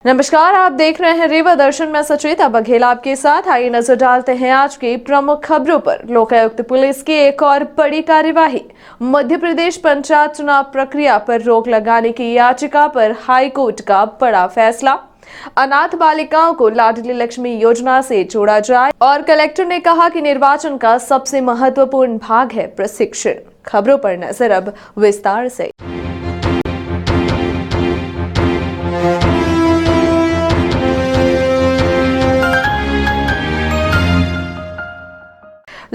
नमस्कार, आप देख रहे हैं रीवा दर्शन में सचेता बघेल आपके साथ। आइए नजर डालते हैं आज की प्रमुख खबरों पर। लोकायुक्त पुलिस की एक और बड़ी कार्यवाही। मध्य प्रदेश पंचायत चुनाव प्रक्रिया पर रोक लगाने की याचिका पर हाईकोर्ट का बड़ा फैसला। अनाथ बालिकाओं को लाडली लक्ष्मी योजना से जोड़ा जाए और कलेक्टर ने कहा कि निर्वाचन का सबसे महत्वपूर्ण भाग है प्रशिक्षण। खबरों पर नजर अब विस्तार से।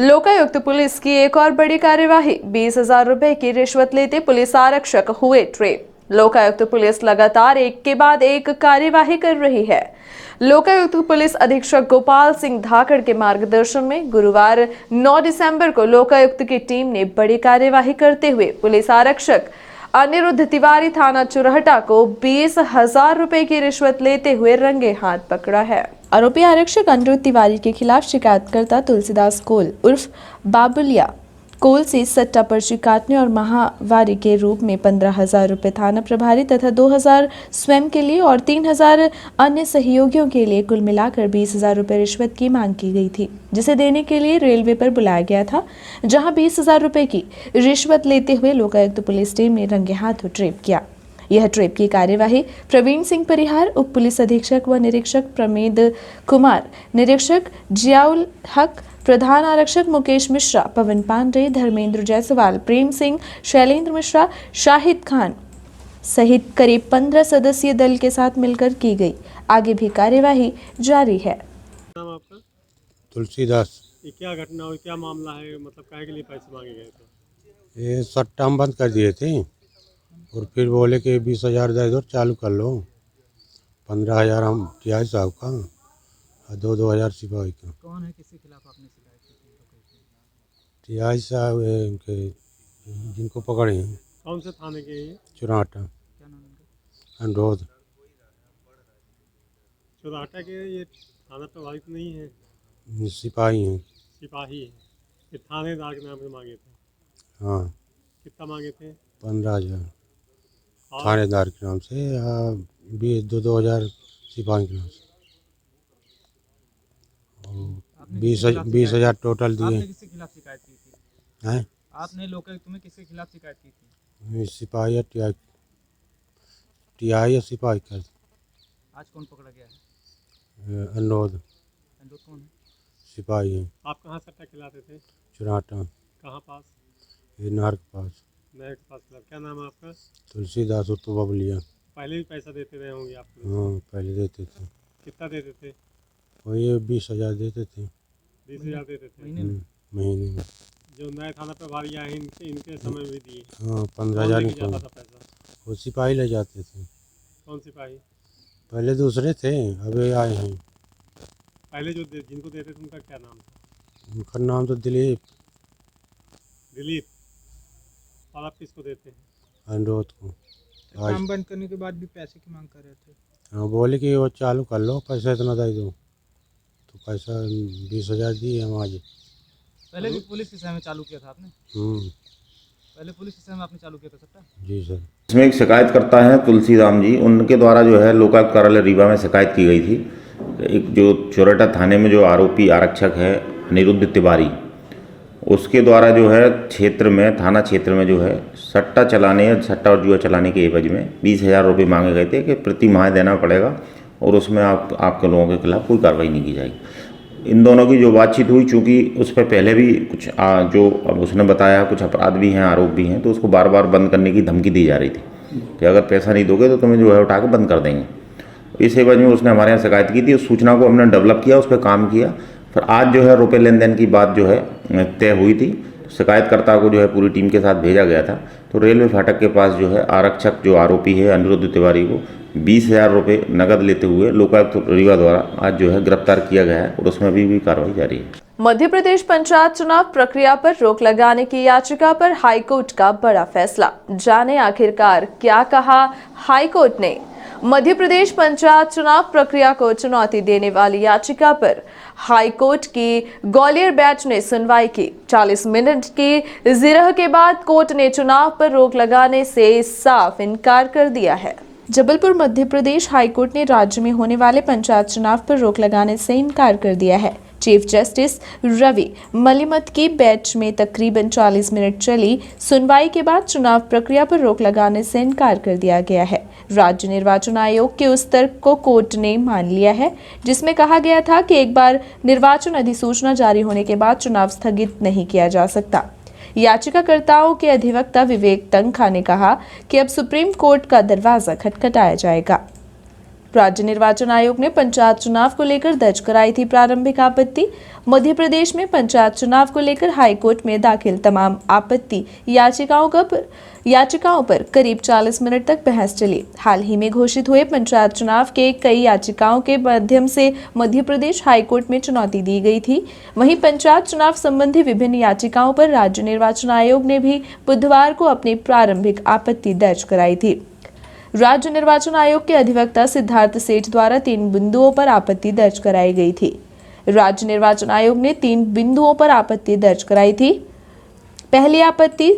लोकायुक्त पुलिस की एक और बड़ी कार्यवाही। 20,000 रुपए की रिश्वत लेते पुलिस आरक्षक हुए ट्रेप। लोकायुक्त पुलिस लगातार एक के बाद एक कार्यवाही कर रही है। लोकायुक्त पुलिस अधीक्षक गोपाल सिंह धाकड़ के मार्गदर्शन में गुरुवार 9 दिसंबर को लोकायुक्त की टीम ने बड़ी कार्यवाही करते हुए पुलिस आरक्षक अनिरुद्ध तिवारी थाना चुरहटा को 20,000 रुपए की रिश्वत लेते हुए रंगे हाथ पकड़ा है। आरोपी आरक्षक अनिरुद्ध तिवारी के खिलाफ शिकायतकर्ता तुलसीदास कोल उर्फ बाबुलिया कोल से सट्टा पर्ची काटने और माहवारी के रूप में 15,000 रुपए थाना प्रभारी तथा 2,000 स्वयं के लिए और 3,000 अन्य सहयोगियों के लिए कुल मिलाकर 20,000 रुपए रिश्वत की मांग की गई थी, जिसे देने के लिए रेलवे पर बुलाया गया था, जहां 20,000 रुपए की रिश्वत लेते हुए लोकायुक्त पुलिस टीम ने रंगे हाथों ट्रेप किया। यह ट्रेप की कार्यवाही प्रवीण सिंह परिहार, उप पुलिस अधीक्षक व निरीक्षक प्रमेद कुमार, निरीक्षक जियाउल हक, प्रधान आरक्षक मुकेश मिश्रा, पवन पांडे, धर्मेंद्र जायसवाल, प्रेम सिंह, शैलेंद्र मिश्रा, शाहिद खान सहित करीब 15 सदस्यीय दल के साथ मिलकर की गई। आगे भी कार्यवाही जारी है। नाम आपका? तुलसीदास। ये क्या घटना हुई, क्या मामला है? मतलब काहे के लिए पैसे मांगे गए थे? ये सट्टा हम बंद कर दिए थे और फिर बोले कि 20,000 दे दो, चालू कर लो। 15,000 हम टीआई साहब का और 2,000 सिपाही का। कौन है, किसके खिलाफ आपने शिकायत की थी? टीआई साहब के जिनको पकड़े हैं। कौन से थाने के ये? चुराटा। क्या नाम है? अनुरोध। चुराटा के ये थाना प्रभारी तो नहीं है? सिपाही हैं। सिपाही है। ये थानेदार के नाम से मांगे थे? हाँ। कितना मांगे थे? 15,000 और थानेदार के नाम से या 2,000 सिपाही के नाम से। 20,000 टोटल दिए। आपने किसके खिलाफ शिकायत की थी? हैं? आपने लोकायुक्त में किसके खिलाफ शिकायत की थी? सिपाही या टीआई या सिपाही का। आज कौन पकड़ा गया है? अनुरोध। अनुरोध कौन है? सिपाही है। आप कहाँ सट्टा खिलाते थे? चुराटा। कहाँ पास? ये नहर के पास। नहर के पास खिलाते। क्या नाम है आपका? तुलसीदास उर्फ बबलिया। पहले भी पैसा देते रहे होंगे आप? हाँ, पहले देते थे। कितना देते थे? वही 20,000 देते थे 20,000 देते थे महीने में? महीने में। जो नए थाना प्रभारी आए इनके समय में भी दिए? हाँ, कौन 15,000 लेके निकल। जाता था पैसा? वो सिपाही ले जाते थे। कौन सिपाही? पहले दूसरे थे, अब ये आए हैं। पहले जो जिनको देते थे उनका क्या नाम था? उनका नाम तो दिलीप। दिलीप। और आप किसको देते हैं? अनुरोध को। आज काम बंद करने के बाद भी पैसे की मांग कर रहे थे। हाँ, बोले कि वो चालू कर लो, पैसा इतना दे दो, तो पैसा 20,000 दिए हम आज। पहले भी पुलिस के समय में चालू किया था आपने? पहले पुलिस के समय में आपने चालू किया था सट्टा? जी सर। इसमें एक शिकायत करता है तुलसीराम जी, उनके द्वारा जो है लोकायुक्त कार्यालय रीवा में शिकायत की गई थी। एक जो चुरहटा थाने में जो आरोपी आरक्षक है अनिरुद्ध तिवारी, उसके द्वारा जो है क्षेत्र में, थाना क्षेत्र में जो है सट्टा चलाने या सट्टा और जुआ चलाने के एवज में 20,000 रुपये मांगे गए थे कि प्रति माह देना पड़ेगा और उसमें आपके लोगों के खिलाफ कोई कार्रवाई नहीं की जाएगी। इन दोनों की जो बातचीत हुई, चूँकि उस पर पहले भी कुछ जो अब उसने बताया कुछ अपराध भी हैं, आरोप भी हैं, तो उसको बार बार बंद करने की धमकी दी जा रही थी कि अगर पैसा नहीं दोगे तो तुम्हें जो है उठा के बंद कर देंगे। इस एवज में उसने हमारे यहाँ शिकायत की थी। उस सूचना को हमने डेवलप किया, उस पर काम किया। फिर आज जो है रुपये लेन देन की बात जो है तय हुई थी। शिकायतकर्ता को जो है पूरी टीम के साथ भेजा गया था। तो रेलवे फाटक के पास जो है आरक्षक जो आरोपी है अनिरुद्ध तिवारी को 20,000 रुपये नकद लेते हुए लोकायुक्त रीवा द्वारा आज जो है गिरफ्तार किया गया है और उसमें अभी भी कार्रवाई जारी है। मध्य प्रदेश पंचायत चुनाव प्रक्रिया पर रोक लगाने की याचिका पर हाईकोर्ट का बड़ा फैसला। जाने आखिरकार क्या कहा हाईकोर्ट ने। मध्य प्रदेश पंचायत चुनाव प्रक्रिया को चुनौती देने वाली याचिका पर हाईकोर्ट की ग्वालियर बेंच ने सुनवाई की। 40 मिनट की जिरह के बाद कोर्ट ने चुनाव पर रोक लगाने से साफ इनकार कर दिया है। जबलपुर मध्य प्रदेश हाईकोर्ट ने राज्य में होने वाले पंचायत चुनाव पर रोक लगाने से इनकार कर दिया है। चीफ जस्टिस रवि मलिमत की बेंच में तकरीबन 40 मिनट चली सुनवाई के बाद चुनाव प्रक्रिया पर रोक लगाने से इनकार कर दिया गया है। राज्य निर्वाचन आयोग के उस तर्क को कोर्ट ने मान लिया है जिसमें कहा गया था कि एक बार निर्वाचन अधिसूचना जारी होने के बाद चुनाव स्थगित नहीं किया जा सकता। याचिकाकर्ताओं के अधिवक्ता विवेक तनखा ने कहा कि अब सुप्रीम कोर्ट का दरवाजा खटखटाया जाएगा। राज्य निर्वाचन आयोग ने पंचायत चुनाव को लेकर दर्ज कराई थी प्रारंभिक आपत्ति। मध्य प्रदेश में पंचायत चुनाव को लेकर हाईकोर्ट में दाखिल तमाम आपत्ति याचिकाओं पर करीब 40 मिनट तक बहस चली। हाल ही में घोषित हुए पंचायत चुनाव के कई याचिकाओं के माध्यम से मध्य प्रदेश हाईकोर्ट में चुनौती दी गई थी। वहीं पंचायत चुनाव संबंधी विभिन्न याचिकाओं पर राज्य निर्वाचन आयोग ने भी बुधवार को अपनी प्रारंभिक आपत्ति दर्ज कराई थी। राज्य निर्वाचन आयोग के अधिवक्ता सिद्धार्थ सेठ द्वारा 3 बिंदुओं पर आपत्ति दर्ज कराई गई थी। राज्य निर्वाचन आयोग ने 3 बिंदुओं पर आपत्ति दर्ज कराई थी। पहली आपत्ति,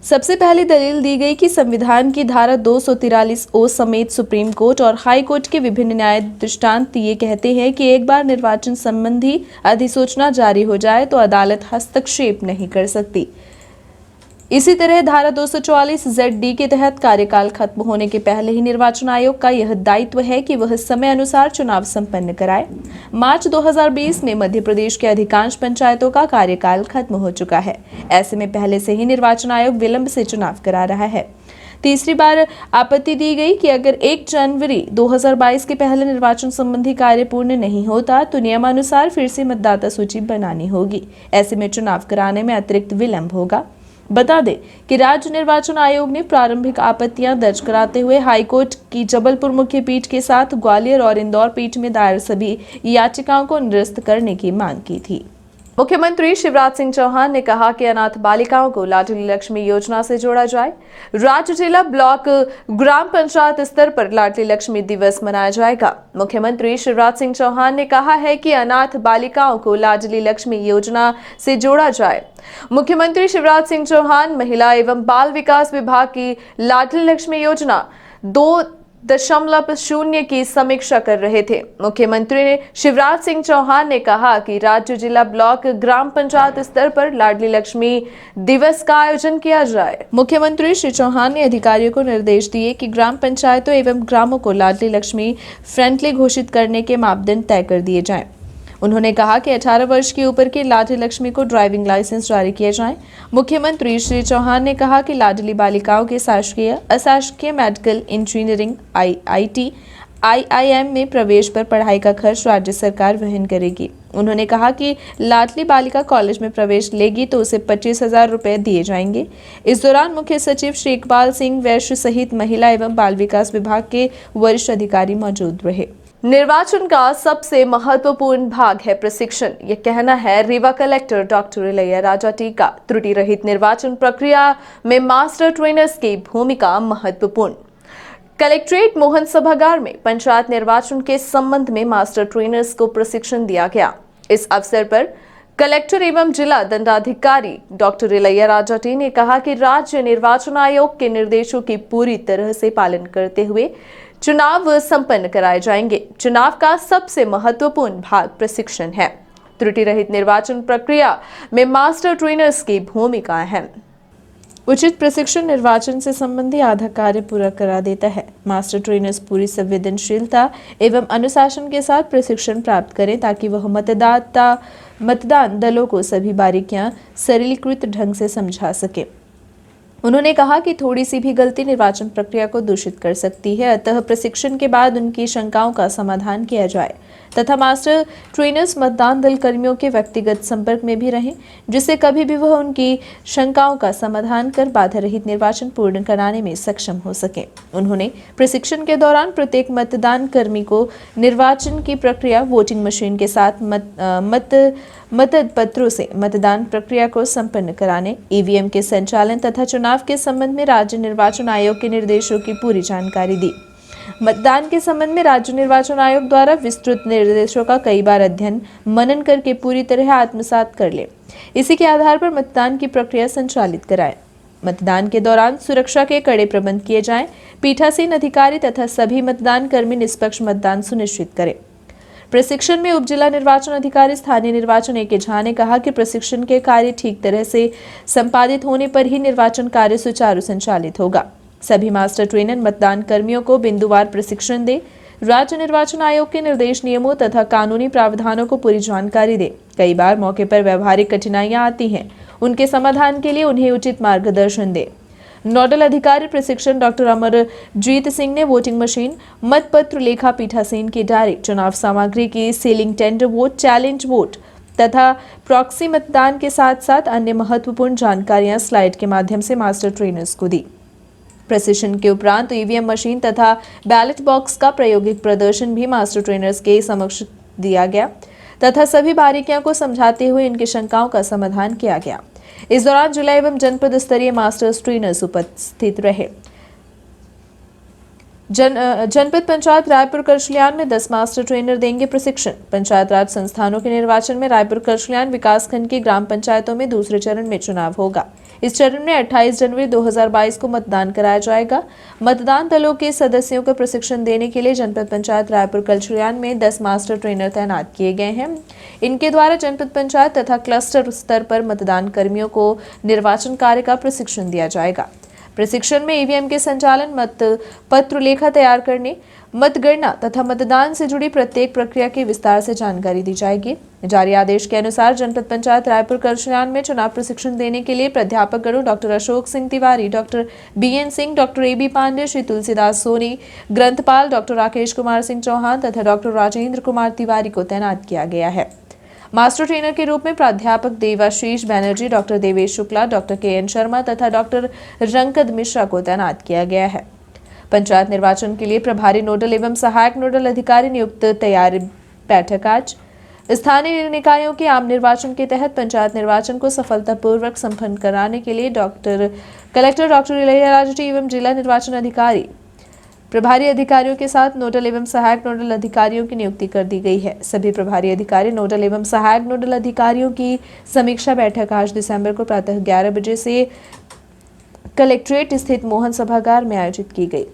सबसे पहली दलील दी गई कि संविधान की धारा 243(ओ) समेत सुप्रीम कोर्ट और हाई कोर्ट के विभिन्न न्याय दृष्टांत ये कहते हैं कि एक बार निर्वाचन संबंधी अधिसूचना जारी हो जाए तो अदालत हस्तक्षेप नहीं कर सकती। इसी तरह धारा 244(Z)(D) के तहत कार्यकाल खत्म होने के पहले ही निर्वाचन आयोग का यह दायित्व है कि वह समय अनुसार चुनाव संपन्न कराए। मार्च 2020 में मध्य प्रदेश के अधिकांश पंचायतों का कार्यकाल खत्म हो चुका है। ऐसे में पहले से ही निर्वाचन आयोग विलंब से चुनाव करा रहा है। तीसरी बार आपत्ति दी गई कि अगर 1 जनवरी 2022 के पहले निर्वाचन संबंधी कार्य पूर्ण नहीं होता तो नियमानुसार फिर से मतदाता सूची बनानी होगी। ऐसे में चुनाव कराने में अतिरिक्त विलंब होगा। बता दें कि राज्य निर्वाचन आयोग ने प्रारंभिक आपत्तियां दर्ज कराते हुए हाईकोर्ट की जबलपुर मुख्य पीठ के साथ ग्वालियर और इंदौर पीठ में दायर सभी याचिकाओं को निरस्त करने की मांग की थी। मुख्यमंत्री शिवराज सिंह चौहान ने कहा कि अनाथ बालिकाओं को लाडली लक्ष्मी योजना से जोड़ा जाए। राज्य, जिला, ब्लॉक, ग्राम पंचायत स्तर पर लाडली लक्ष्मी दिवस मनाया जाएगा। मुख्यमंत्री शिवराज सिंह चौहान ने कहा है कि अनाथ बालिकाओं को लाडली लक्ष्मी योजना से जोड़ा जाए। मुख्यमंत्री शिवराज सिंह चौहान महिला एवं बाल विकास विभाग की लाडली लक्ष्मी योजना 2.0 की समीक्षा कर रहे थे। मुख्यमंत्री शिवराज सिंह चौहान ने कहा कि राज्य, जिला, ब्लॉक, ग्राम पंचायत स्तर पर लाडली लक्ष्मी दिवस का आयोजन किया जाए। मुख्यमंत्री श्री चौहान ने अधिकारियों को निर्देश दिए कि ग्राम पंचायतों एवं ग्रामों को लाडली लक्ष्मी फ्रेंडली घोषित करने के मापदंड तय कर दिए जाएं। उन्होंने कहा कि 18 वर्ष के ऊपर के लाडली लक्ष्मी को ड्राइविंग लाइसेंस जारी किए जाएं। मुख्यमंत्री श्री चौहान ने कहा कि लाडली बालिकाओं के शासकीय, अशासकीय, मेडिकल, इंजीनियरिंग, IIT, IIM में प्रवेश पर पढ़ाई का खर्च राज्य सरकार वहन करेगी। उन्होंने कहा कि लाडली बालिका कॉलेज में प्रवेश लेगी तो उसे 25,000 रुपए दिए जाएंगे। इस दौरान मुख्य सचिव श्री इकबाल सिंह वैश्य सहित महिला एवं बाल विकास विभाग के वरिष्ठ अधिकारी मौजूद रहे। निर्वाचन का सबसे महत्वपूर्ण भाग है प्रशिक्षण, यह कहना है Rewa collector doctor Ilaiyaraaja T का। त्रुटि रहित निर्वाचन प्रक्रिया में मास्टर ट्रेनर्स की भूमिका महत्वपूर्ण। कलेक्ट्रेट मोहन सभागार में पंचायत निर्वाचन के संबंध में मास्टर ट्रेनर्स को प्रशिक्षण दिया गया। इस अवसर पर कलेक्टर एवं जिला दंडाधिकारी डॉक्टर इलैयाराजा टी ने कहा कि राज्य निर्वाचन आयोग के निर्देशों की पूरी तरह से पालन करते हुए चुनाव संपन्न कराए जाएंगे। चुनाव का सबसे महत्वपूर्ण भाग प्रशिक्षण है। त्रुटि रहित निर्वाचन प्रक्रिया में मास्टर ट्रेनर्स की भूमिका अहम। उचित प्रशिक्षण निर्वाचन से संबंधी आधा कार्य पूरा करा देता है। मास्टर ट्रेनर्स पूरी संवेदनशीलता एवं अनुशासन के साथ प्रशिक्षण प्राप्त करें ताकि वह मतदान दलों को सभी बारीकियां सरलीकृत ढंग से समझा सके। उन्होंने कहा कि थोड़ी सी भी गलती निर्वाचन प्रक्रिया को दूषित कर सकती है, अतः प्रशिक्षण के बाद उनकी शंकाओं का समाधान किया जाए तथा मास्टर ट्रेनर्स मतदान दल कर्मियों के व्यक्तिगत संपर्क में भी रहें, जिससे कभी भी वह उनकी शंकाओं का समाधान कर बाधा रहित निर्वाचन पूर्ण कराने में सक्षम हो सके। उन्होंने प्रशिक्षण के दौरान प्रत्येक मतदान कर्मी को निर्वाचन की प्रक्रिया, वोटिंग मशीन के साथ मतपत्रों से मतदान प्रक्रिया को संपन्न कराने, EVM के संचालन तथा चुनाव के संबंध में राज्य निर्वाचन आयोग के निर्देशों की पूरी जानकारी दी। मतदान के संबंध में राज्य निर्वाचन आयोग द्वारा विस्तृत निर्देशों का कई बार अध्ययन मनन करके पूरी तरह आत्मसात कर ले। इसी के आधार पर मतदान की प्रक्रिया संचालित कराएं। मतदान के दौरान सुरक्षा के कड़े प्रबंध किए जाएं। पीठासीन अधिकारी तथा सभी मतदान कर्मी निष्पक्ष मतदान सुनिश्चित करें। प्रशिक्षण में उप जिला निर्वाचन अधिकारी स्थानीय निर्वाचन ए.के. झा ने कहा कि प्रशिक्षण के कार्य ठीक तरह से संपादित होने पर ही निर्वाचन कार्य सुचारू संचालित होगा। सभी मास्टर ट्रेनर मतदान कर्मियों को बिंदुवार प्रशिक्षण दे, राज्य निर्वाचन आयोग के निर्देश नियमों तथा कानूनी प्रावधानों को पूरी जानकारी दे। कई बार मौके पर व्यवहारिक कठिनाइयां आती हैं, उनके समाधान के लिए उन्हें उचित मार्गदर्शन दे। नोडल अधिकारी प्रशिक्षण डॉक्टर अमरजीत सिंह ने वोटिंग मशीन, मतपत्र, लेखा पीठासीन की डायरी, चुनाव सामग्री की ceiling, tender vote, challenge vote तथा प्रॉक्सी मतदान के साथ साथ अन्य महत्वपूर्ण जानकारियां स्लाइड के माध्यम से मास्टर ट्रेनर्स को दी। प्रशिक्षण के उपरांत ईवीएम मशीन तथा बैलेट बॉक्स का प्रायोगिक प्रदर्शन भी मास्टर ट्रेनर्स के समक्ष दिया गया तथा सभी बारीकियों को समझाते हुए इनकी शंकाओं का समाधान किया गया। इस दौरान जिला एवं जनपद स्तरीय मास्टर्स ट्रेनर्स उपस्थित रहे। जनपद पंचायत रायपुर करछलियान में 10 मास्टर ट्रेनर देंगे प्रशिक्षण। पंचायत राज संस्थानों के निर्वाचन में रायपुर करछलियान विकासखंड की ग्राम पंचायतों में दूसरे चरण में चुनाव होगा। इस चरण में 28 जनवरी 2022 को मतदान कराया जाएगा। मतदान दलों के सदस्यों को प्रशिक्षण देने के लिए जनपद पंचायत रायपुर करछलियान में 10 मास्टर ट्रेनर तैनात किए गए हैं। इनके द्वारा जनपद पंचायत तथा क्लस्टर स्तर पर मतदान कर्मियों को निर्वाचन कार्य का प्रशिक्षण दिया जाएगा। प्रशिक्षण में ईवीएम के संचालन, मत पत्र लेखा तैयार करने, मतगणना तथा मतदान से जुड़ी प्रत्येक प्रक्रिया की विस्तार से जानकारी दी जाएगी। जारी आदेश के अनुसार जनपद पंचायत रायपुर करछलियान में चुनाव प्रशिक्षण देने के लिए प्राध्यापक गणों doctor Ashok Singh Tiwari, doctor BN Singh, doctor AB. Pandey, Shri Tulsidas Soni, ग्रंथपाल डॉक्टर राकेश कुमार सिंह चौहान तथा डॉक्टर राजेंद्र कुमार तिवारी को तैनात किया गया है। मास्टर ट्रेनर के रूप में प्राध्यापक देवाशीष बैनर्जी, डॉक्टर देवेश शुक्ला, डॉक्टर के.एन. शर्मा तथा डॉक्टर रंकद मिश्रा को तैनात किया गया है। पंचायत निर्वाचन के लिए प्रभारी नोडल एवं सहायक नोडल अधिकारी नियुक्त। तैयारी बैठक आज। स्थानीय निकायों के आम निर्वाचन के तहत पंचायत निर्वाचन को सफलतापूर्वक संपन्न कराने के लिए कलेक्टर डॉक्टर इलैयाराज टी एवं जिला निर्वाचन अधिकारी प्रभारी अधिकारियों के साथ नोडल एवं सहायक नोडल अधिकारियों की नियुक्ति कर दी गई है। सभी प्रभारी अधिकारी, नोडल एवं सहायक नोडल अधिकारियों की समीक्षा बैठक आज दिसंबर को प्रातः 11 बजे से कलेक्ट्रेट स्थित मोहन सभागार में आयोजित की गई।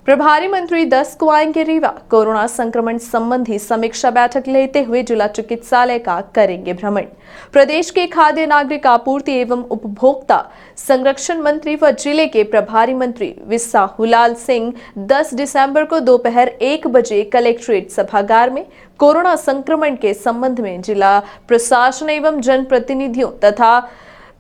प्रभारी मंत्री 10 को आएंगे रीवा। कोरोना संक्रमण संबंधी समीक्षा बैठक लेते हुए जिला चिकित्सालय का करेंगे भ्रमण। प्रदेश के खाद्य नागरिक आपूर्ति एवं उपभोक्ता संरक्षण मंत्री व जिले के प्रभारी मंत्री विसाहुलाल सिंह 10 दिसंबर को दोपहर 1 बजे कलेक्ट्रेट सभागार में कोरोना संक्रमण के संबंध में जिला प्रशासन एवं जनप्रतिनिधियों तथा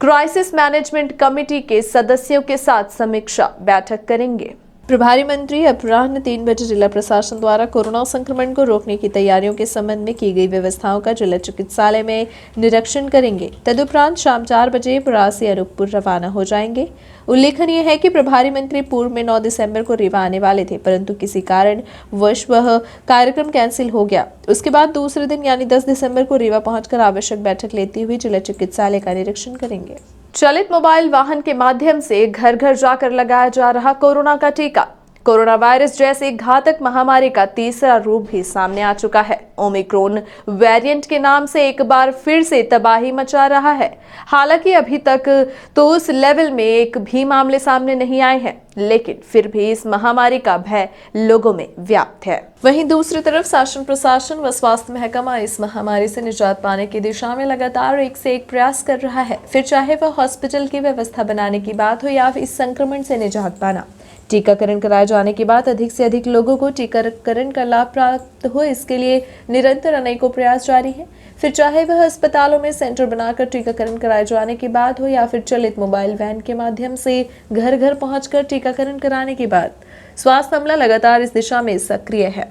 क्राइसिस मैनेजमेंट कमेटी के सदस्यों के साथ समीक्षा बैठक करेंगे। प्रभारी मंत्री अपराह्न 3 बजे जिला प्रशासन द्वारा कोरोना संक्रमण को रोकने की तैयारियों के संबंध में की गई व्यवस्थाओं का जिला चिकित्सालय में निरीक्षण करेंगे। तदुपरांत शाम 4 बजे परास से अनूपपुर रवाना हो जाएंगे। उल्लेखनीय है कि प्रभारी मंत्री पूर्व में 9 दिसंबर को रीवा आने वाले थे, परंतु किसी कारण वश वह कार्यक्रम कैंसिल हो गया। उसके बाद दूसरे दिन यानी 10 दिसंबर को रीवा पहुंचकर आवश्यक बैठक लेते हुए जिला चिकित्सालय का निरीक्षण करेंगे। चलित मोबाइल वाहन के माध्यम से घर घर जाकर लगाया जा रहा कोरोना का टीका। कोरोना वायरस जैसे घातक महामारी का तीसरा रूप भी सामने आ चुका है। ओमिक्रॉन वेरिएंट के नाम से एक बार फिर से तबाही मचा रहा है। हालांकि अभी तक तो उस लेवल में एक भी मामले सामने नहीं आए हैं, लेकिन फिर भी इस महामारी का भय लोगों में व्याप्त है। वहीं दूसरी तरफ शासन प्रशासन व स्वास्थ्य महकमा इस महामारी से निजात पाने की दिशा में लगातार एक से एक प्रयास कर रहा है। फिर चाहे वह हॉस्पिटल की व्यवस्था बनाने की बात हो या इस संक्रमण से निजात पाना। टीकाकरण कराए जाने के बाद अधिक से अधिक लोगों को टीकाकरण का लाभ प्राप्त हो, इसके लिए निरंतर अनेकों प्रयास जारी हैं। फिर चाहे वह अस्पतालों में सेंटर बनाकर टीकाकरण कराए जाने की बात हो या फिर चलित मोबाइल वैन के माध्यम से घर घर पहुंचकर टीकाकरण कराने की बात, स्वास्थ्य अमला लगातार इस दिशा में सक्रिय है।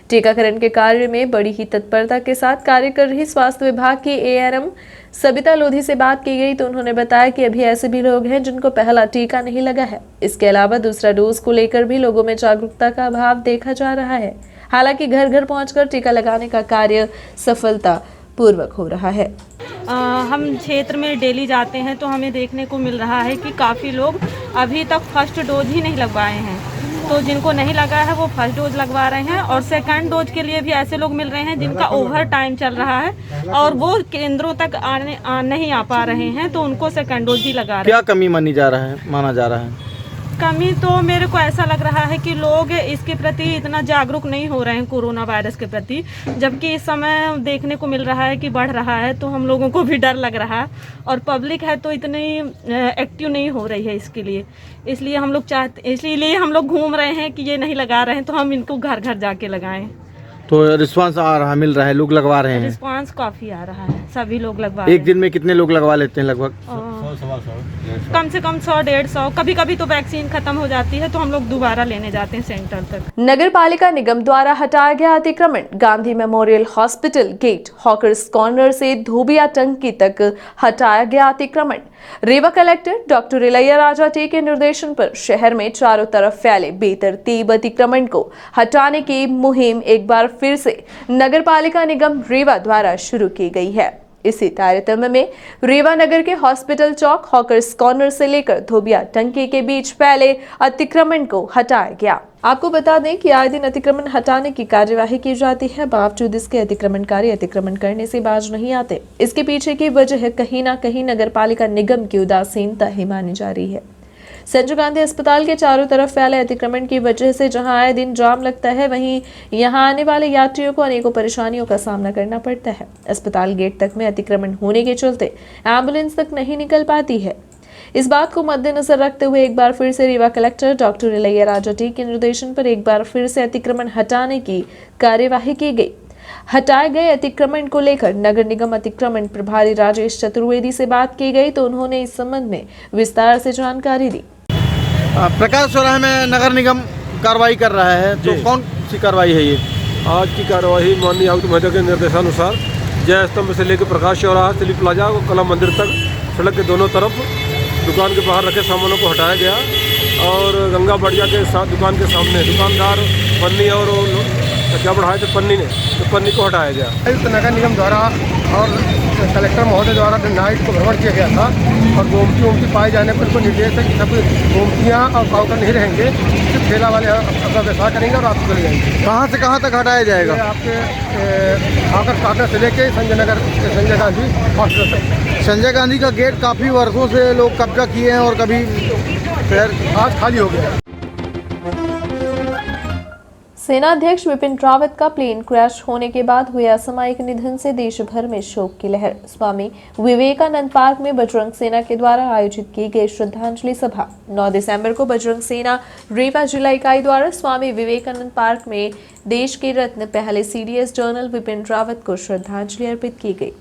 टीकाकरण के कार्य में बड़ी ही तत्परता के साथ कार्य कर रही स्वास्थ्य विभाग की एआरएम सबिता लोधी से बात की गई तो उन्होंने बताया कि अभी ऐसे भी लोग हैं जिनको पहला टीका नहीं लगा है। इसके अलावा दूसरा डोज को लेकर भी लोगों में जागरूकता का अभाव देखा जा रहा है। हालांकि घर घर पहुंचकर टीका लगाने का कार्य सफलता पूर्वक हो रहा है। हम क्षेत्र में डेली जाते हैं तो हमें देखने को मिल रहा है कि काफ़ी लोग अभी तक फर्स्ट डोज ही नहीं लगवाए हैं तो जिनको नहीं लगा है वो फर्स्ट डोज लगवा रहे हैं, और सेकंड डोज के लिए भी ऐसे लोग मिल रहे हैं जिनका ओवर टाइम चल रहा है और वो केंद्रों तक नहीं आ पा रहे हैं, तो उनको सेकंड डोज ही लगा रहे हैं। क्या कमी माना जा रहा है? कमी तो मेरे को ऐसा लग रहा है कि लोग इसके प्रति इतना जागरूक नहीं हो रहे हैं कोरोना वायरस के प्रति, जबकि इस समय देखने को मिल रहा है कि बढ़ रहा है, तो हम लोगों को भी डर लग रहा है, और पब्लिक है तो इतनी एक्टिव नहीं हो रही है इसके लिए। इसलिए हम लोग घूम रहे हैं कि ये नहीं लगा रहे हैं तो हम इनको घर घर जाके लगाएं। तो रिस्पांस मिल रहा है, लोग लगवा रहे हैं? रिस्पांस काफ़ी आ रहा है, सभी लोग लगवा एक दिन में कितने लोग लगवा लेते हैं लगभग? कम से कम 100-150। कभी कभी तो वैक्सीन खत्म हो जाती है तो हम लोग दोबारा लेने जाते हैं सेंटर तक। नगर पालिका निगम द्वारा हटाया गया अतिक्रमण। Gandhi memorial hospital gate hawkers corner से धोबिया टंकी तक हटाया गया अतिक्रमण। Rewa collector doctor Ilaiya Raja T के निर्देशन पर शहर में चारों तरफ फैले बेतरतीब अतिक्रमण को हटाने की मुहिम एक बार फिर से नगर पालिका निगम रीवा द्वारा शुरू की गई है। इसी तारतम्य में रीवा नगर के हॉस्पिटल चौक हॉकर्स कॉर्नर से लेकर धोबिया टंकी के बीच फैले अतिक्रमण को हटाया गया। आपको बता दें कि आए दिन अतिक्रमण हटाने की कार्यवाही की जाती है, बावजूद इसके अतिक्रमणकारी अतिक्रमण करने से बाज नहीं आते। इसके पीछे की वजह कहीं ना कहीं नगर पालिका निगम की उदासीनता ही मानी जा रही है। संजय गांधी अस्पताल के चारों तरफ फैले अतिक्रमण की वजह से जहां आए दिन जाम लगता है, वहीं यहां आने वाले यात्रियों को अनेकों परेशानियों का सामना करना पड़ता है। अस्पताल गेट तक में अतिक्रमण होने के चलते एम्बुलेंस तक नहीं निकल पाती है। इस बात को मद्देनजर रखते हुए एक बार फिर से Rewa collector doctor Ilaiya Raja T के निर्देशन पर एक बार फिर से अतिक्रमण हटाने की कार्यवाही की गई। हटाए गए अतिक्रमण को लेकर नगर निगम अतिक्रमण प्रभारी राजेश चतुर्वेदी से बात की गई तो उन्होंने इस संबंध में विस्तार से जानकारी दी। प्रकाश चौराहे में नगर निगम कार्रवाई कर रहा है, तो कौन सी कार्रवाई है ये? आज की कार्यवाही माननीय आयुक्त महोदय के निर्देशानुसार जय स्तंभ से लेकर प्रकाश चौराहा सिली प्लाजा और कला मंदिर तक सड़क के दोनों तरफ दुकान के बाहर रखे सामानों को हटाया गया, और गंगा बढ़िया के साथ दुकान के सामने दुकानदार पन्नी और क्या बढ़ाए थे पन्नी ने, तो पन्नी को हटाया गया। आयुक्त नगर निगम द्वारा और कलेक्टर महोदय द्वारा नाइट को भ्रमण किया गया था, और गोमती पाए जाने पर उनको निर्देश है कि सब गोमतियाँ और काउंटर नहीं रहेंगे, सिर्फ ठेला वाले अपना व्यवसाय करेंगे और आपको चले जाएंगे। कहाँ से कहाँ तक हटाया जाएगा? आपके आकर काटना से लेके संजय गांधी हॉस्पिटल तक। संजय गांधी का गेट काफ़ी वर्षों से लोग कब्जा किए हैं और कभी फिर आज खाली हो गया। सेनाध्यक्ष विपिन रावत का प्लेन क्रैश होने के बाद हुए असामयिक निधन से देश भर में शोक की लहर। स्वामी विवेकानंद पार्क में बजरंग सेना के द्वारा आयोजित की गई श्रद्धांजलि सभा। 9 दिसंबर को बजरंग सेना रीवा जिला इकाई द्वारा स्वामी विवेकानंद पार्क में देश के रत्न पहले सीडीएस जनरल विपिन रावत को श्रद्धांजलि अर्पित की गई।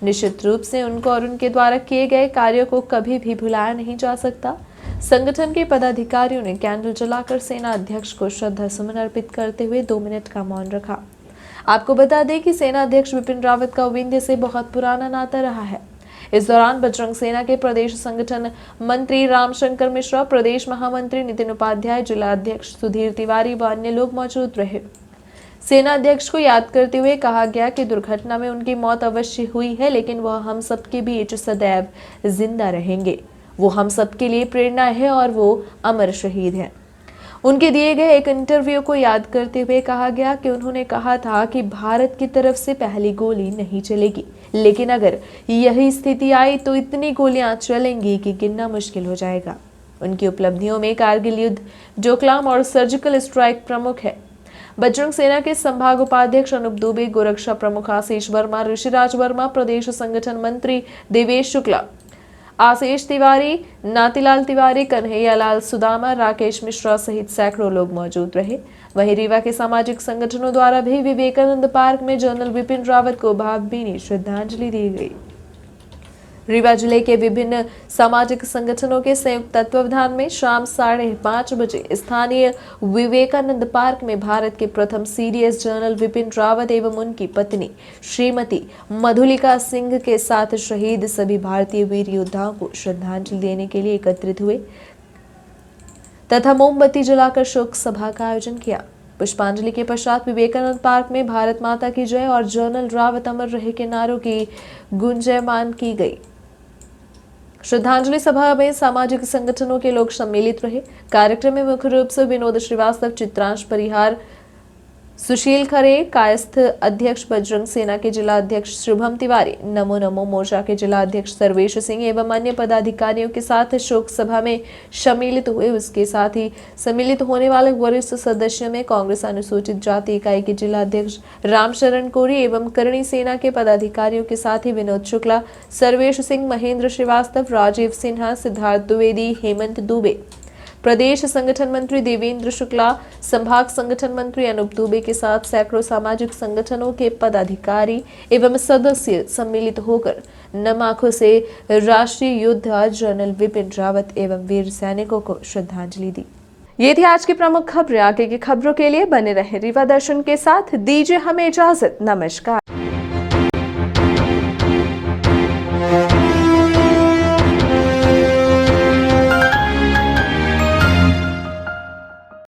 निश्चित रूप से उनको और उनके द्वारा किए गए कार्यों को कभी भी भुलाया नहीं जा सकता। संगठन के पदाधिकारियों ने कैंडल जलाकर सेना अध्यक्ष को श्रद्धा सुमन अर्पित करते हुए 2 मिनट का मौन रखा। आपको बता दें कि सेना अध्यक्ष विपिन रावत का विंध्य से बहुत पुराना नाता रहा है। इस दौरान बजरंग सेना के प्रदेश संगठन मंत्री रामशंकर मिश्रा, प्रदेश महामंत्री नितिन उपाध्याय, जिला अध्यक्ष सुधीर तिवारी व अन्य लोग मौजूद रहे। सेना अध्यक्ष को याद करते हुए कहा गया कि दुर्घटना में उनकी मौत अवश्य हुई है, लेकिन वह हम सबके बीच सदैव जिंदा रहेंगे। वो हम सबके लिए प्रेरणा है और वो अमर शहीद हैं। उनके दिए गए एक इंटरव्यू को याद करते हुए कहा गया कि उन्होंने कहा था कि भारत की तरफ से पहली गोली नहीं चलेगी, लेकिन अगर यही स्थिति आई तो इतनी गोलियां चलेंगी कि गिनना मुश्किल हो जाएगा। उनकी उपलब्धियों में कारगिल युद्ध, डोकलाम और सर्जिकल स्ट्राइक प्रमुख है। बजरंग सेना के संभाग उपाध्यक्ष अनूप दुबे, गोरक्षा प्रमुख आशीष वर्मा, ऋषिराज वर्मा, प्रदेश संगठन मंत्री देवेश शुक्ला, आशीष तिवारी, नातीलाल तिवारी, कन्हैयालाल सुदामा, राकेश मिश्रा सहित सैकड़ों लोग मौजूद रहे। वहीं रीवा के सामाजिक संगठनों द्वारा भी विवेकानंद पार्क में जनरल विपिन रावत को भावभीनी श्रद्धांजलि दी गई। रीवा जिले के विभिन्न सामाजिक संगठनों के संयुक्त तत्वावधान में शाम 5:30 बजे स्थानीय विवेकानंद पार्क में भारत के प्रथम सीडीएस जनरल विपिन रावत एवं उनकी पत्नी श्रीमती मधुलिका सिंह के साथ शहीद सभी भारतीय वीर योद्धाओं को श्रद्धांजलि देने के लिए एकत्रित हुए तथा मोमबत्ती जलाकर शोक सभा का आयोजन किया। पुष्पांजलि के पश्चात विवेकानंद पार्क में भारत माता की जय और जनरल रावत अमर रहे के नारों की गुंजयमान की गई। श्रद्धांजलि सभा में सामाजिक संगठनों के लोग सम्मिलित रहे। कार्यक्रम में मुख्य रूप से विनोद श्रीवास्तव, चित्रांश परिहार, सुशील खरे, कायस्थ अध्यक्ष बजरंग सेना के जिला अध्यक्ष शुभम तिवारी, नमो नमो मोर्चा के जिला अध्यक्ष सर्वेश सिंह एवं अन्य पदाधिकारियों के साथ शोक सभा में सम्मिलित हुए। उसके साथ ही सम्मिलित होने वाले वरिष्ठ सदस्यों में कांग्रेस अनुसूचित जाति इकाई के जिला अध्यक्ष रामशरण कोरी एवं करणी सेना के पदाधिकारियों के साथ ही विनोद शुक्ला, सर्वेश सिंह, महेंद्र श्रीवास्तव, राजीव सिन्हा, सिद्धार्थ द्विवेदी, हेमंत दुबे, प्रदेश संगठन मंत्री देवेंद्र शुक्ला, संभाग संगठन मंत्री अनूप दुबे के साथ सैकड़ों सामाजिक संगठनों के पदाधिकारी एवं सदस्य सम्मिलित होकर नम आंखों से राष्ट्रीय योद्धा जनरल विपिन रावत एवं वीर सैनिकों को श्रद्धांजलि दी। ये थी आज की प्रमुख खबरें। आगे की खबरों के लिए बने रहे रीवा दर्शन के साथ। दीजिए हमें इजाजत। नमस्कार।